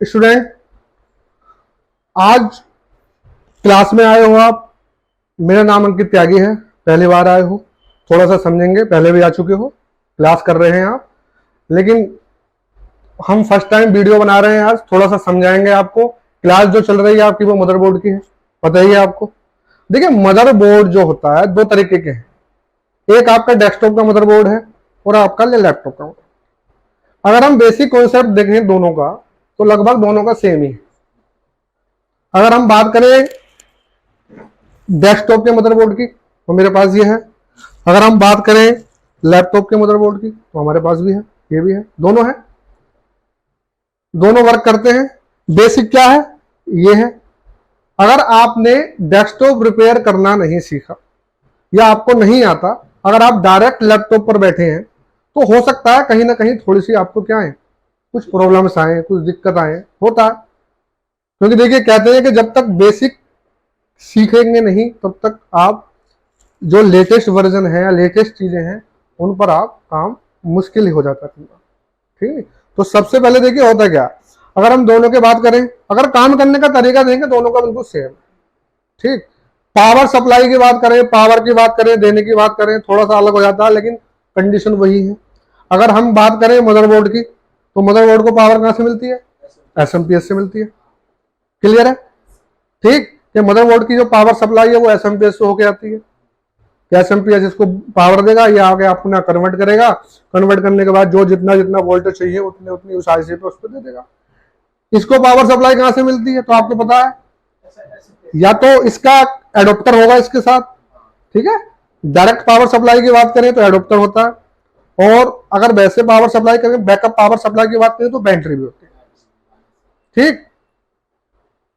Student, आज class में आए हो आप। मेरा नाम अंकित त्यागी है, पहली बार आए हो, थोड़ा सा समझेंगे, पहले भी आ चुके हो, क्लास कर रहे हैं आप, लेकिन हम फर्स्ट टाइम वीडियो बना रहे हैं। आज थोड़ा सा समझाएंगे आपको। क्लास जो चल रही है आपकी वो मदरबोर्ड की है, पता ही है आपको। देखिए, मदरबोर्ड जो होता है दो तरीके के हैं, एक आपका डेस्कटॉप का मदरबोर्ड है और आपका लैपटॉप का। अगर हम बेसिक कॉन्सेप्ट देखें दोनों का, तो लगभग दोनों का सेम ही है। अगर हम बात करें डेस्कटॉप के मदरबोर्ड की, तो मेरे पास ये है। अगर हम बात करें लैपटॉप के मदरबोर्ड की, तो हमारे पास भी है, ये भी है, दोनों है, दोनों वर्क करते हैं। बेसिक क्या है, ये है। अगर आपने डेस्कटॉप रिपेयर करना नहीं सीखा या आपको नहीं आता, अगर आप डायरेक्ट लैपटॉप पर बैठे हैं, तो हो सकता है कहीं ना कहीं थोड़ी सी आपको क्या है, कुछ प्रॉब्लम्स आए, कुछ दिक्कत आए, होता है। क्योंकि देखिए, कहते हैं कि जब तक बेसिक सीखेंगे नहीं तब तक आप जो लेटेस्ट वर्जन है या लेटेस्ट चीजें हैं उन पर आप काम मुश्किल ही हो जाता है। ठीक है, तो सबसे पहले देखिए होता क्या, अगर हम दोनों की बात करें, अगर काम करने का तरीका देंगे दोनों का बिल्कुल सेम। ठीक, पावर सप्लाई की बात करें, पावर की बात करें, देने की बात करें, थोड़ा सा अलग हो जाता है, लेकिन कंडीशन वही है। अगर हम बात करें मदरबोर्ड की, तो मदरबोर्ड को पावर कहां से मिलती है, एसएमपीएस से मिलती है। क्लियर है? ठीक, कि मदरबोर्ड की जो पावर सप्लाई है वो एसएमपीएस से होकर आती है। एसएमपीएस इसको पावर देगा, ये आगे आपको ना कन्वर्ट करेगा, कन्वर्ट करने के बाद जो जितना जितना वोल्टेज चाहिए उतने उतनी उस आईसी पे उसको दे देगा। इसको पावर सप्लाई कहां से मिलती है, तो आपको पता है, या तो इसका एडोप्टर होगा इसके साथ। ठीक है, डायरेक्ट पावर सप्लाई की बात करें तो एडोप्टर होता है, और अगर वैसे पावर सप्लाई करें, बैकअप पावर सप्लाई की बात करें तो बैटरी भी होती है। ठीक,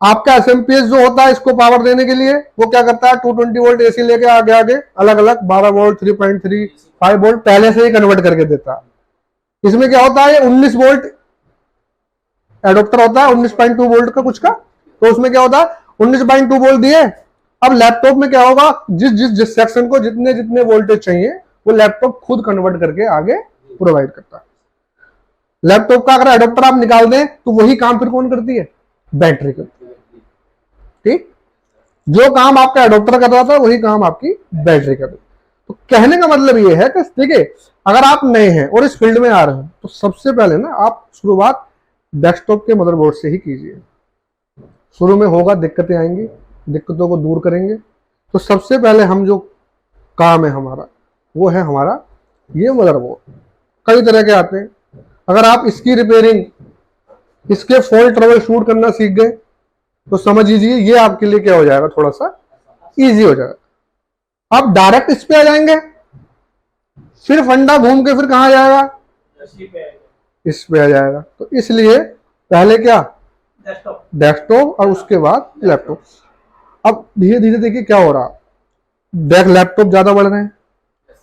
आपका एसएमपीएस जो होता है इसको पावर देने के लिए वो क्या करता है, 220 वोल्ट एसी लेके आगे आगे अलग अलग 12 वोल्ट, 3.3, 5 वोल्ट पहले से ही कन्वर्ट करके देता है। इसमें क्या होता है, 19 वोल्ट एडोप्टर होता है, 19.2 वोल्ट का कुछ का, तो उसमें क्या होता है 19.2 वोल्ट दिए। अब लैपटॉप में क्या होगा, जिस सेक्शन को जितने जितने वोल्टेज चाहिए वो लैपटॉप खुद कन्वर्ट करके आगे प्रोवाइड करता है। लैपटॉप का अगर एडोप्टर आप निकाल दें तो वही काम फिर कौन करती है, बैटरी करती है। ठीक, जो काम आपका एडोप्टर कर रहा था वही काम आपकी बैटरी कर रही है। तो कहने का मतलब ये है कि देखिए, अगर आप नए हैं और इस फील्ड में आ रहे हैं तो सबसे पहले ना आप शुरुआत डेस्कटॉप के मदरबोर्ड से ही कीजिए। शुरू में होगा, दिक्कतें आएंगी, दिक्कतों को दूर करेंगे। तो सबसे पहले हम जो काम है हमारा वो है हमारा ये मदरबोर्ड। कई तरह के आते हैं, अगर आप इसकी रिपेयरिंग, इसके फॉल्ट ट्रबल शूट करना सीख गए तो समझ लीजिए ये आपके लिए क्या हो जाएगा, थोड़ा सा इजी हो जाएगा। आप डायरेक्ट इस पे आ जाएंगे, फिर फंडा घूम के फिर कहां जाएगा, इस पे आ जाएगा। तो इसलिए पहले क्या, डेस्कटॉप और उसके बाद लैपटॉप। अब धीरे धीरे देखिए क्या हो रहा, लैपटॉप ज्यादा बढ़ रहे हैं,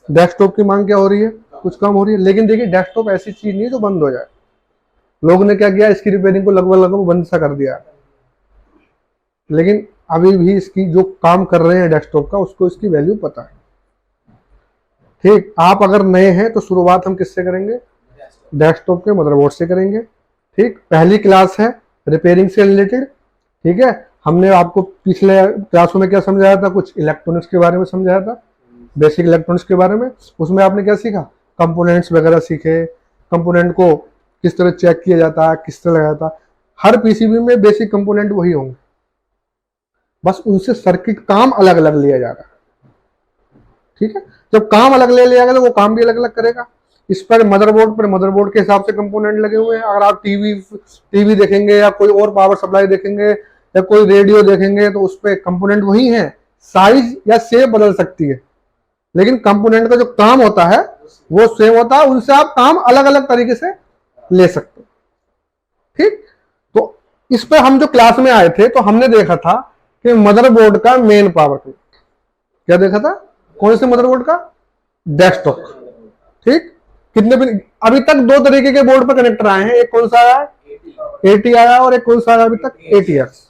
डेस्कटॉप की मांग क्या हो रही है, कुछ कम हो रही है। लेकिन देखिए, डेस्कटॉप ऐसी चीज नहीं है जो बंद हो जाए। लोगों ने क्या किया, इसकी रिपेयरिंग को लगभग लगभग बंद सा कर दिया, लेकिन अभी भी इसकी जो काम कर रहे हैं डेस्कटॉप का, उसको इसकी वैल्यू पता है। ठीक, आप अगर नए हैं तो शुरुआत हम किससे करेंगे, डेस्कटॉप के मदरबोर्ड से करेंगे। ठीक, पहली क्लास है रिपेयरिंग से रिलेटेड। ठीक है, हमने आपको पिछले क्लासों में क्या समझाया था, कुछ इलेक्ट्रॉनिक्स के बारे में समझाया था, बेसिक इलेक्ट्रॉनिक्स के बारे में। उसमें आपने क्या सीखा, कंपोनेंट्स वगैरह सीखे, कंपोनेंट को किस तरह चेक किया जाता है, किस तरह लगाया जाता है। हर पीसीबी में बेसिक कंपोनेंट वही होंगे, बस उनसे सर्किट काम अलग अलग लिया जा रहा है। ठीक है, जब काम अलग ले लिया गया तो वो काम भी अलग अलग करेगा। इस पर मदरबोर्ड के हिसाब से कंपोनेंट लगे हुए हैं। अगर आप टीवी देखेंगे या कोई और पावर सप्लाई देखेंगे या कोई रेडियो देखेंगे तो उस पर कंपोनेंट वही है, साइज या शेप बदल सकती है, लेकिन कंपोनेंट का जो काम होता है वो सेम होता है। उनसे आप काम अलग अलग तरीके से ले सकते हैं। ठीक, तो इस पर हम जो क्लास में आए थे तो हमने देखा था कि मदरबोर्ड का मेन पावर क्या देखा था, कौन से मदरबोर्ड का, डेस्कटॉप। ठीक, कितने अभी तक दो तरीके के बोर्ड पर कनेक्टर आए हैं, एक कौन सा आया, एटी आया, और एक कौन सा आया अभी तक, एटीएक्स।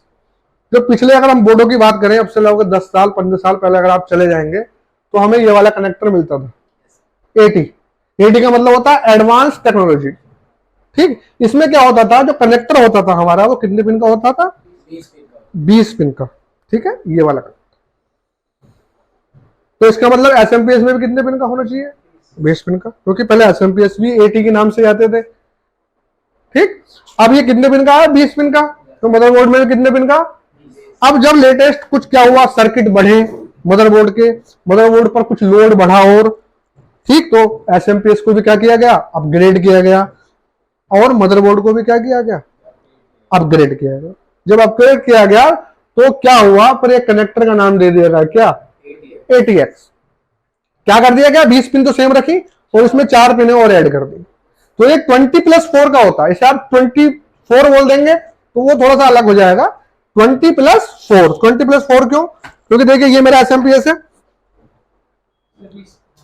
जो पिछले अगर हम बोर्डों की बात करें, अब से लगभग 10 साल 15 साल पहले अगर आप चले जाएंगे तो हमें ये वाला कनेक्टर मिलता था, एटी। एटी का मतलब होता है एडवांस टेक्नोलॉजी। ठीक, इसमें क्या होता था, जो कनेक्टर होता था हमारा वो कितने पिन का होता था, 20 पिन का। ठीक है, ये वाला कनेक्टर। तो इसका मतलब एसएमपीएस में भी कितने पिन का होना चाहिए, 20 पिन का, क्योंकि पहले एसएमपीएस भी एटी के नाम से आते थे। ठीक, अब ये कितने पिन का है, 20 पिन का। तो मदरबोर्ड में कितने पिन का। अब जब लेटेस्ट कुछ क्या हुआ, सर्किट बढ़े मदरबोर्ड के, मदरबोर्ड पर कुछ लोड बढ़ा और, ठीक, तो एसएमपीएस को भी क्या किया गया, अपग्रेड किया गया, और मदरबोर्ड को भी क्या किया गया, अपग्रेड किया गया। जब अपग्रेड किया गया तो क्या हुआ, पर एक कनेक्टर का नाम दे दिया गया, क्या, एटीएक्स। क्या कर दिया गया, 20 पिन तो सेम रखी और इसमें 4 पिन और ऐड कर दी। तो एक 20+4 का होता है, इसे आप 24 बोल देंगे तो वो थोड़ा सा अलग हो जाएगा। 20+4, 20+4 क्यों, क्योंकि देखिए ये मेरा एसएमपीएस है,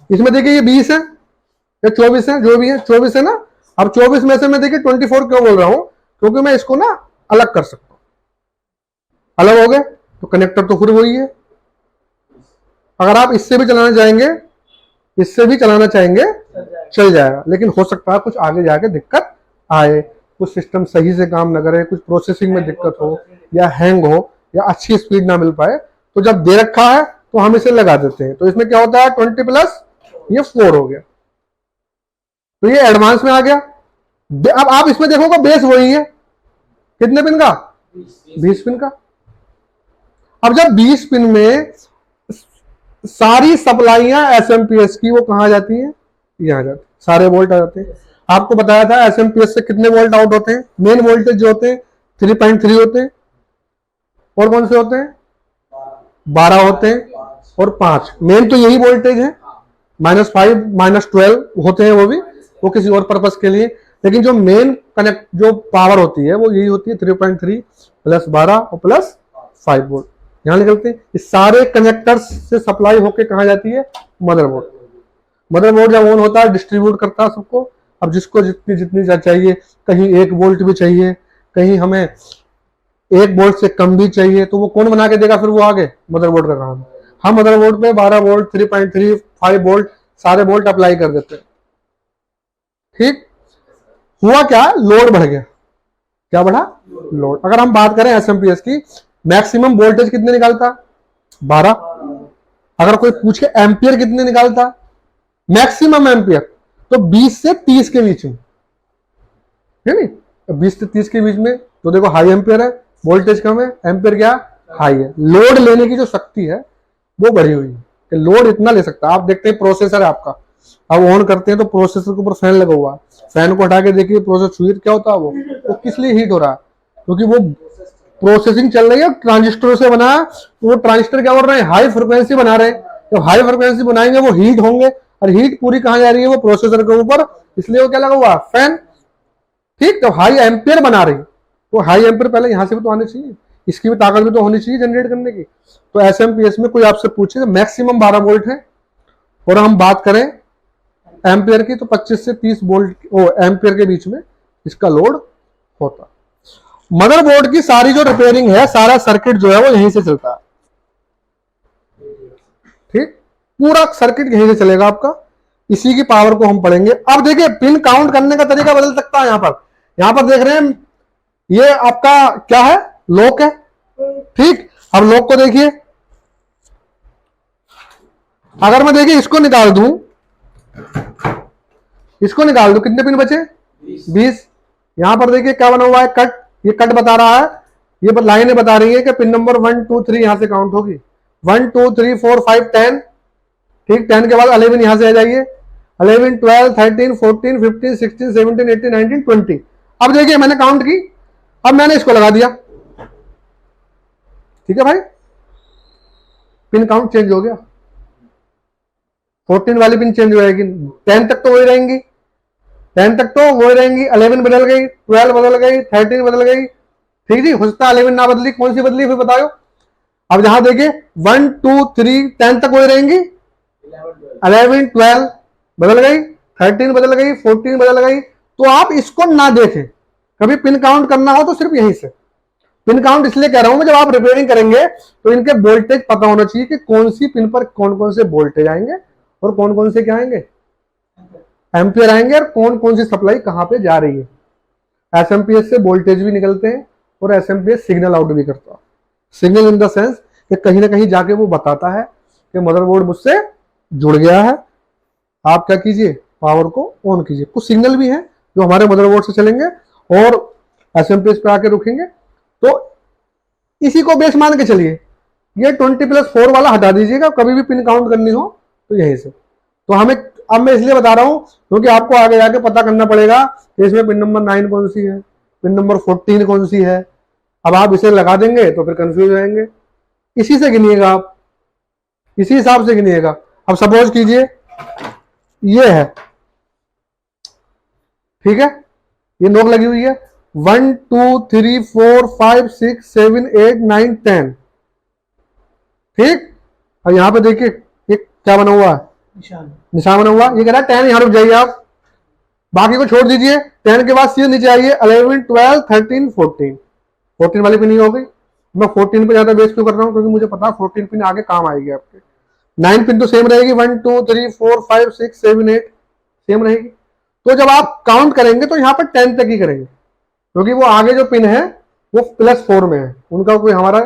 इसमें देखिए ये 20 है या 24 है, जो भी है 24 है ना। अब 24 में से मैं देखिए 24 क्यों बोल रहा हूं, क्योंकि मैं इसको ना अलग कर सकता हूं। अलग हो गए तो कनेक्टर तो फिर वही है। अगर आप इससे भी चलाना चाहेंगे, इससे भी चलाना चाहेंगे, चल जाएगा, लेकिन हो सकता है कुछ आगे जाके दिक्कत आए, कुछ सिस्टम सही से काम न करे, कुछ प्रोसेसिंग में दिक्कत हो, या हैंग हो, या अच्छी स्पीड ना मिल पाए। तो जब दे रखा है तो हम इसे लगा देते हैं। तो इसमें क्या होता है, 20+, ये 4 हो गया, तो ये एडवांस में आ गया। अब आप इसमें देखोगे बेस वही है, कितने पिन का, 20 पिन का। अब जब 20 पिन में सारी सप्लाइयां एसएमपीएस की वो कहां जाती हैं, यहां जाती, सारे वोल्ट आ जाते हैं। आपको बताया था एसएमपीएस से कितने वोल्ट आउट होते हैं, मेन वोल्टेज जो होते हैं 3.3 होते हैं, और कौन से होते हैं, 12 होते हैं, और 5। मेन तो यही वोल्टेज है, -5 -12 होते हैं, वो किसी और पर्पस के लिए। लेकिन जो मेन कनेक्ट जो पावर होती है वो यही होती है, 3.3 + 12 और +5 वोल्ट यहां निकलते हैं। इस सारे कनेक्टर्स से सप्लाई होके कहां जाती है, मदरबोर्ड। मदरबोर्ड जब ऑन होता है डिस्ट्रीब्यूट करता है सबको। अब जिसको जितनी जितनी चाहिए, कहीं 1 वोल्ट भी चाहिए, कहीं हमें 1 वोल्ट से कम भी चाहिए, तो वो कौन बना के देगा, फिर वो आगे मदरबोर्ड का काम। हम मदरबोर्ड पे 12 वोल्ट, 3.3, 5 वोल्ट सारे वोल्ट अप्लाई कर देते हैं। ठीक, हुआ क्या, लोड बढ़ गया। क्या बढ़ा, लोड। अगर हम बात करें एसएमपीएस की, मैक्सिमम वोल्टेज कितने निकालता, 12। अगर कोई पूछे एम्पियर कितने निकालता, मैक्सिमम एम्पियर, तो 20 से 30 के बीच में, है नहीं। 20 से 30 के बीच में तो देखो हाई एम्पियर है, वोल्टेज कम है, एम्पियर क्या, हाई है। लोड लेने की जो शक्ति है वो बढ़ी हुई है कि लोड इतना ले सकता है। आप देखते हैं प्रोसेसर है आपका, अब ऑन करते हैं तो प्रोसेसर के ऊपर फैन लगा हुआ है, फैन को हटा के देखिए प्रोसेसर हीट क्या होता है, वो किस लिए हीट हो रहा है, क्योंकि वो प्रोसेसिंग चल रही है, ट्रांजिस्टर से बना है। तो वो ट्रांजिस्टर क्या कर रहे हैं, हाई फ्रिक्वेंसी बना रहे हैं। तो हाई फ्रिक्वेंसी बनाएंगे वो हीट होंगे, और हीट पूरी कहां जा रही है, वो प्रोसेसर के ऊपर, इसलिए वो क्या लगा हुआ, फैन। ठीक, तो हाई एम्पियर बना रही, तो हाई एम्पियर पहले यहां से भी तो आने चाहिए, इसकी भी ताकत भी तो होनी चाहिए जनरेट करने की। तो एसएमपीएस में कोई आपसे पूछे तो मैक्सिमम 12 वोल्ट है, और हम बात करें एम्पियर की तो 25 से 30 वोल्ट एम्पियर के बीच में इसका लोड होता। मदरबोर्ड की सारी जो रिपेयरिंग है, सारा सर्किट जो है वो यहीं से चलता है। ठीक, पूरा सर्किट यहीं से चलेगा आपका, इसी की पावर को हम पढ़ेंगे। अब देखिए पिन काउंट करने का तरीका बदल सकता है। यहां पर देख रहे हैं, ये आपका क्या है, लॉक है। ठीक, अब लॉक को देखिए, अगर मैं देखिए इसको निकाल दूं, कितने पिन बचे, 20। यहां पर देखिए क्या बना हुआ है, कट। ये कट बता रहा है, ये लाइनें बता रही है कि पिन नंबर 1 2 3 यहां से काउंट होगी, 1 2 3 4 5 10। ठीक, 10 के बाद 11 यहां से आ जाइए, 11 12 13 14 15 16 17 18 19 20। अब देखिए मैंने काउंट की, अब मैंने इसको लगा दिया। ठीक है भाई, पिन काउंट चेंज हो गया, 14 वाली पिन चेंज हो जाएगी, 10 तक तो वही रहेंगी, 10 तक तो वही रहेंगी, 11 बदल गई, 12 बदल गई, 13 बदल गई। ठीक जी, हो सकता है 11 ना बदली, कौन सी बदली फिर बताओ। अब यहां देखिए 1 2 3 10 तक वही रहेंगी, 11 12 बदल गई, 13 बदल गई, 14 बदल गई। तो आप इसको ना देखें, कभी पिन काउंट करना हो तो सिर्फ यहीं से। पिन काउंट इसलिए कह रहा हूं मैं, जब आप रिपेयरिंग करेंगे तो इनके वोल्टेज पता होना चाहिए कि कौन सी पिन पर कौन कौन से वोल्टेज आएंगे और कौन कौन से क्या आएंगे, एम्पियर आएंगे, और कौन कौन सी सप्लाई कहां पे जा रही है। एसएमपीएस से वोल्टेज भी निकलते हैं और एसएमपीएस सिग्नल आउट भी करता है। सिग्नल इन द सेंस कि कहीं ना कहीं जाके वो बताता है कि मदरबोर्ड मुझसे जुड़ गया है, आप क्या कीजिए, पावर को ऑन कीजिए। कुछ सिग्नल भी हैं जो हमारे मदरबोर्ड से चलेंगे और एसएमपीएस पे आके रुकेंगे। तो इसी को बेस मान के चलिए, ये 20+4 वाला हटा दीजिएगा, कभी भी पिन काउंट करनी हो तो यहीं से। तो हमें, अब मैं इसलिए बता रहा हूं क्योंकि आपको आगे जाके पता करना पड़ेगा कि इसमें पिन नंबर 9 कौन सी है, पिन नंबर 14 कौन सी है। अब आप इसे लगा देंगे तो फिर कंफ्यूज हो जाएंगे। इसी से गिनिएगा आप, इसी हिसाब से गिनिएगा। अब सपोज कीजिए ये है, ठीक है, ये नोक लगी हुई है 1 2 3 4 5 6 7 8 9 10, ठीक। और यहां पे देखिए ये क्या बना हुआ है, निशान बना हुआ। ये कह रहा है 10, यहां रुक जाइए आप, बाकी को छोड़ दीजिए। 10 के बाद सीधे नीचे आइए 11 12 13 14, 14 वाली पिन हो गई। मैं 14 पे ज्यादा बेस क्यों कर रहा हूं, क्योंकि मुझे पता है 14 पिन आगे काम आएगी आपके। 9 पिन तो सेम रहेगी, 1 2 3 4 5 6 7 8 सेम रहेगी। तो जब आप काउंट करेंगे तो यहाँ पर 10 तक ही करेंगे, क्योंकि वो आगे जो पिन है वो +4 में है, उनका कोई हमारा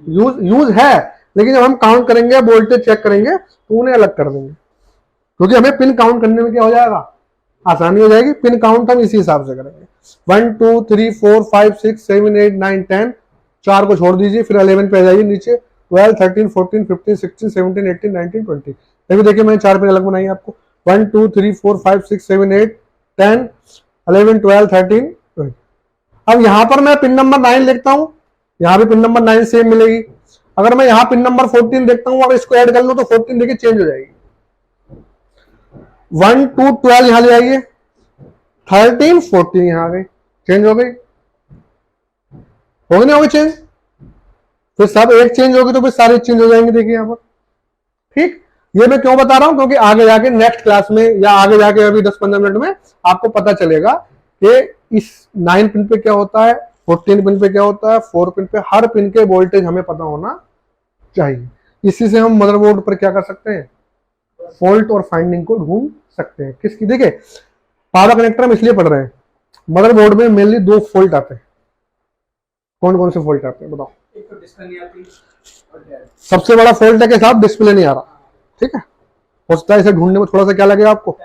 यूज है। लेकिन जब हम काउंट करेंगे, वोल्टेज चेक करेंगे तो उन्हें अलग कर देंगे, क्योंकि हमें पिन काउंट करने में क्या हो जाएगा, आसानी हो जाएगी। पिन काउंट हम इसी हिसाब से करेंगे 1 2 3 4 5 6 7 8 9 10, 4 को छोड़ दीजिए, फिर 11 पे आ जाइए नीचे, 12 13 14 15 16 17 18 19 20। अभी देखिए मैंने 4 पिन अलग बनाई आपको, 1 2 3 4 5 6 7 8 10 11 12 13 20। अब यहां पर मैं पिन नंबर 9 लिखता हूं, यहां भी पिन नंबर 9 सेम मिलेगी। अगर मैं यहां पिन नंबर 14 देखता हूं, अगर इसको ऐड कर लो तो 14 देखिए चेंज हो जाएगी। 1 2 12 यहां ले आइए, 13 14 यहां आ गई, चेंज हो गई, होगी नहीं होगी चेंज। फिर सब एक चेंज होगी तो फिर सारे चेंज हो जाएंगे, देखिए यहां पर, ठीक। ये मैं क्यों बता रहा हूं, क्योंकि आगे जाके नेक्स्ट क्लास में या आगे जाके अभी 10-15 मिनट में आपको पता चलेगा कि इस 9 पिन पे क्या होता है, 14 पिन पे क्या होता है, 4 पिन पे, हर पिन के वोल्टेज हमें पता होना चाहिए। इसी से हम मदरबोर्ड पर क्या कर सकते हैं, फॉल्ट और फाइंडिंग को ढूंढ सकते हैं। किसकी, देखिए पावर कनेक्टर हम इसलिए पढ़ रहे हैं, मदरबोर्ड में मेनली 2 फॉल्ट आते हैं। कौन कौन से फॉल्ट आते हैं बताओ। एक तो डिस्प्ले नहीं आती और सबसे बड़ा फॉल्ट है कि साहब डिस्प्ले नहीं आ रहा, ठीक है। हो सकता है इसे ढूंढने में थोड़ा सा क्या लगेगा आपको,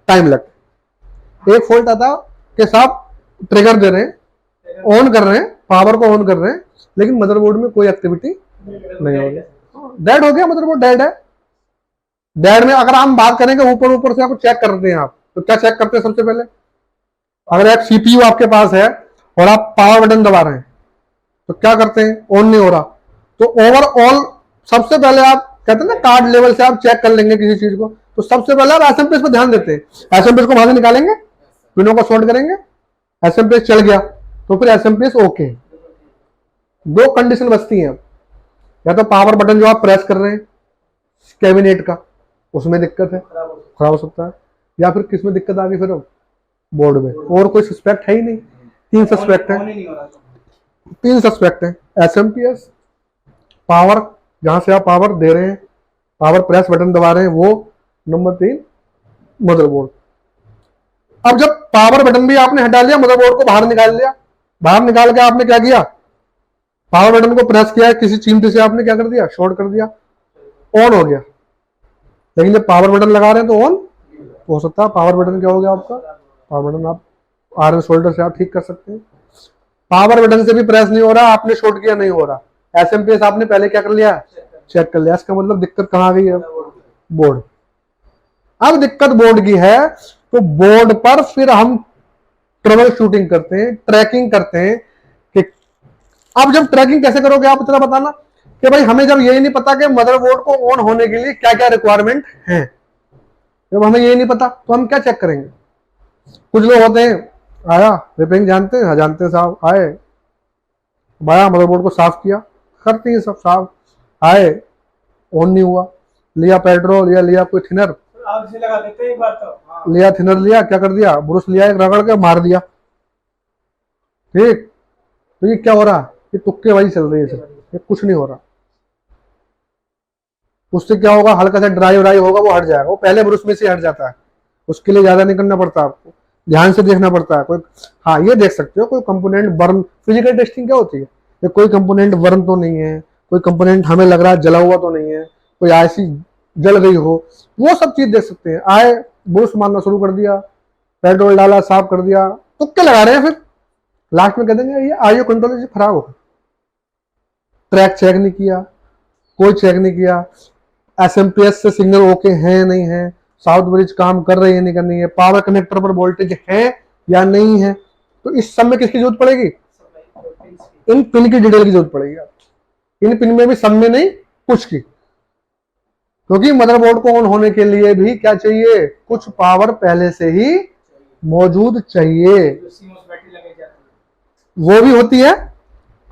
टाइम लगता। एक फॉल्ट आता कि साहब ट्रिगर दे रहे हैं, ऑन कर रहे हैं, पावर को ऑन कर रहे हैं, लेकिन मदरबोर्ड में कोई एक्टिविटी नहीं हो रही, डेड हो गया, मदरबोर्ड डेड है। डेड में अगर हम बात करेंगे ऊपर ऊपर से आपको चेक करते हैं आप, तो क्या चेक करते हैं सबसे पहले, अगर एक सीपीयू आपके पास है और आप पावर बटन दबा रहे हैं तो क्या करते हैं, ऑन नहीं हो रहा, तो ओवरऑल सबसे पहले आप कहते हैं ना कार्ड लेवल से आप चेक कर लेंगे किसी चीज को, तो सबसे पहले आप एसएमपीएस पर ध्यान देते हैं। एसएमपीएस को वहां से निकालेंगे, पिनों को सॉर्ट करेंगे, एसएमपीएस चल गया तो फिर एसएमपीएस ओके। 2 कंडीशन बचती हैं अब, या तो पावर बटन जो आप प्रेस कर रहे हैं कैबिनेट का, उसमें दिक्कत है, खराब हो सकता है, या फिर किस में दिक्कत आ गई, फिर बोर्ड में, और कोई सस्पेक्ट है ही नहीं। 3 सस्पेक्ट है, 3 सस्पेक्ट है, एसएमपीएस, पावर जहां से आप पावर दे रहे हैं, पावर प्रेस बटन दबा रहे हैं वो, नंबर 3 मदरबोर्ड। अब जब पावर बटन भी आपने हटा लिया, मदरबोर्ड को बाहर निकाल लिया, बाहर निकाल के आपने क्या किया, पावर बटन को प्रेस किया, किसी चिमटे से आपने क्या कर दिया, शॉर्ट कर दिया, ऑन हो गया। लेकिन जब पावर बटन लगा रहे हैं तो ऑन हो सकता है, पावर बटन क्या हो गया आपका, पावर बटन आप आयरन सोल्डर से आप ठीक कर सकते हैं। पावर बटन से भी प्रेस नहीं हो रहा, आपने शॉर्ट किया, नहीं हो रहा, एसएमपीएस आपने पहले क्या कर लिया, चेक कर लिया। इसका मतलब दिक्कत कहां आ गई है, बोर्ड। अब दिक्कत बोर्ड की है तो बोर्ड पर फिर हम ट्रबल शूटिंग करते हैं, ट्रैकिंग करते हैं कि अब जब ट्रैकिंग कैसे करोगे आप इतना बताना कि भाई हमें जब यही नहीं पता कि मदरबोर्ड को ऑन होने के लिए क्या क्या रिक्वायरमेंट है, जब हमें यही नहीं पता तो हम क्या चेक करेंगे। कुछ लोग होते हैं, आया रिपेयरिंग जानते हैं, हाँ जानते हैं साहब, आए बाया मदरबोर्ड को साफ किया, करते हैं सब साफ, आए ऑन नहीं हुआ, लिया पेट्रोल या लिया कोई थिनर, आग से लगा देते एक बार तो, हाँ। लिया थिनर, लिया क्या कर दिया, ब्रुश लिया एक रगड़ के मार दिया, ठीक। तो ये क्या हो रहा है, ये तुक्केबाजी चल रही है सर, ये कुछ नहीं हो रहा। उससे क्या होगा, हल्का सा ड्राई व्राई होगा वो हट जाएगा, वो पहले ब्रुश में से हट जाता है, उसके लिए ज्यादा नहीं करना पड़ता आपको। ध्यान से देखना पड़ता है। कोई, हाँ ये देख सकते हो कोई कंपोनेंट बर्न, फिजिकल टेस्टिंग क्या होती है, कि कोई कंपोनेंट बर्न तो नहीं है, कोई कंपोनेंट हमें लग रहा है जला हुआ तो नहीं है, कोई ऐसी जल गई हो, वो सब चीज देख सकते हैं। आए बूस्ट मारना शुरू कर दिया, पेट्रोल डाला, साफ कर दिया, तुक्के लगा रहे हैं, फिर लास्ट में कह देंगे ये आईओ कंट्रोलर खराब हो, ट्रैक चेक नहीं किया, कोई चेक नहीं किया, एसएमपीएस से सिग्नल ओके है नहीं है, साउथ ब्रिज काम कर रही है नहीं कर रही है, पावर कनेक्टर पर वोल्टेज है या नहीं है। तो इस सब में किसकी जरूरत पड़ेगी, इन पिन की डिटेल की जरूरत पड़ेगी। इन पिन में भी सब में नहीं, कुछ की, क्योंकि मदरबोर्ड को ऑन होने के लिए भी क्या चाहिए, कुछ पावर पहले से ही मौजूद चाहिए, वो भी होती है।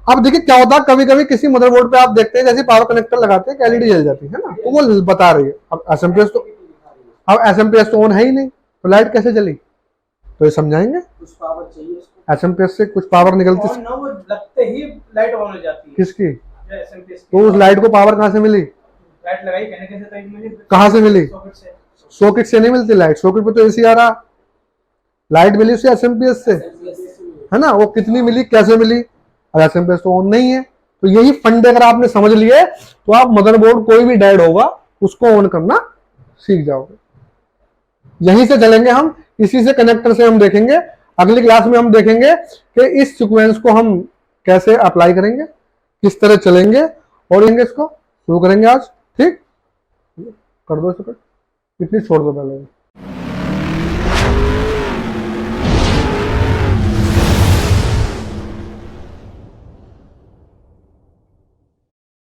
अब देखिए क्या होता है, कभी कभी किसी मदरबोर्ड पे आप देखते हैं जैसे पावर कनेक्टर लगाते हैं एलईडी जल जाती है ना, तो वो बता रही है। अब एसएमपीएस तो ऑन है ही नहीं, तो लाइट कैसे चली, तो ये समझाएंगे। कुछ पावर चाहिए एसएमपीएस से कुछ पावर निकलती ऑन ना, वो लगते ही लाइट ऑन हो जाती है किसकी, जो एसएमपीएस की। तो उस लाइट को पावर कहाँ से मिली, लाइट लगाई कहने कैसे तक मिली, कहाँ से मिली, सॉकेट से। सॉकेट से नहीं मिलती लाइट, सॉकेट पे तो एसी आ रहा, लाइट मिली उसे एसएमपीएस से, है ना। वो कितनी मिली, कैसे मिली, और एसएमपीएस तो ऑन नहीं है। तो यही फंडे अगर आपने समझ लिए तो आप मदरबोर्ड कोई भी डेड होगा उसको ऑन करना सीख जाओगे। यहीं से चलेंगे हम, इसी से कनेक्टर से हम देखेंगे। अगली क्लास में हम देखेंगे कि इस सीक्वेंस को हम कैसे अप्लाई करेंगे, किस तरह चलेंगे, और इसको शुरू करेंगे आज। ठीक, कर दो इसको, इतनी छोड़ दो पहले।